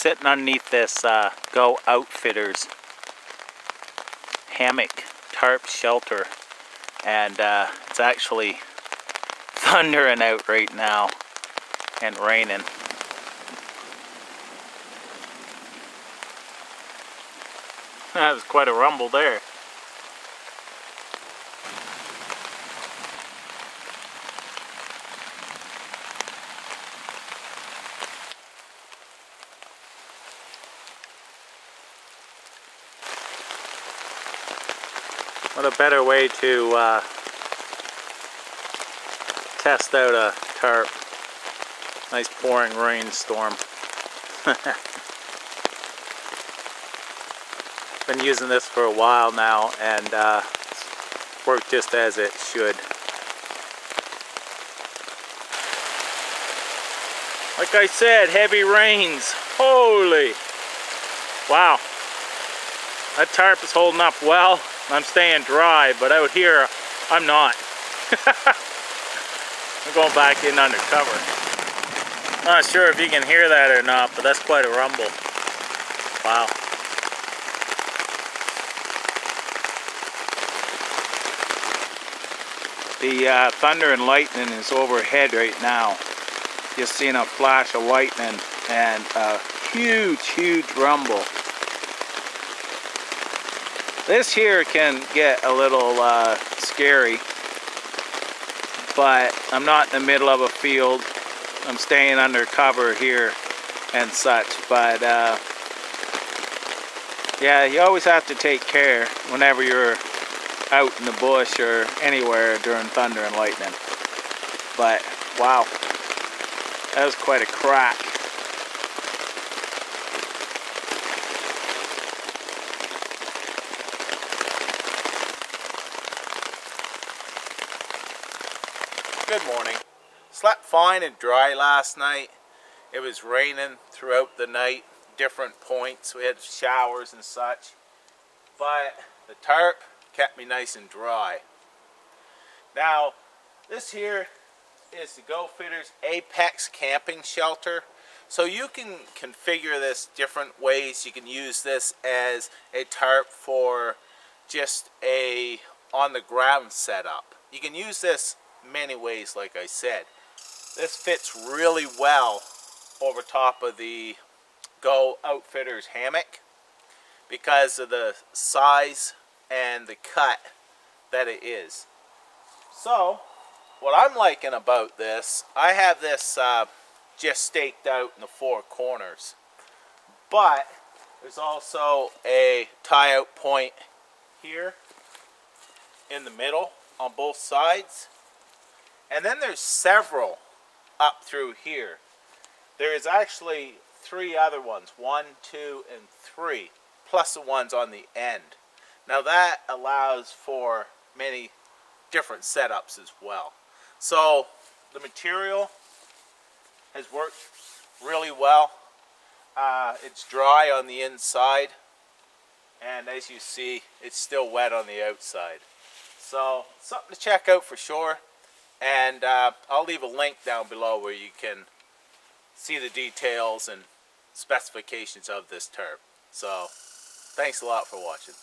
sitting underneath this Go Outfitters hammock tarp shelter, and it's actually thundering out right now and raining. That was quite a rumble there. What a better way to test out a tarp. Nice pouring rainstorm. Been using this for a while now, and it's worked just as it should. Like I said, heavy rains. Holy! Wow. That tarp is holding up well. I'm staying dry, but out here, I'm not. I'm going back in under cover. Not sure if you can hear that or not, but that's quite a rumble. Wow. The thunder and lightning is overhead right now. Just seeing a flash of lightning and a huge, huge rumble. This here can get a little scary, but I'm not in the middle of a field. I'm staying under cover here and such, but yeah, you always have to take care whenever you're out in the bush or anywhere during thunder and lightning. But wow, that was quite a crack. Good morning. Slept fine and dry last night. It was raining throughout the night, different points. We had showers and such. But the tarp kept me nice and dry. Now, this here is the Go Outfitters Apex camping shelter. So you can configure this different ways. You can use this as a tarp for just a on the ground setup. You can use this many ways, like I said. This fits really well over top of the Go Outfitters hammock because of the size and the cut that it is. So what I'm liking about this, I have this just staked out in the four corners, but there's also a tie out point here in the middle on both sides. And then there's several up through here. There is actually 3 other ones, 1, 2, and 3, plus the ones on the end. Now that allows for many different setups as well. So the material has worked really well. It's dry on the inside, and as you see, it's still wet on the outside. So something to check out for sure. And I'll leave a link down below where you can see the details and specifications of this tarp. So, thanks a lot for watching.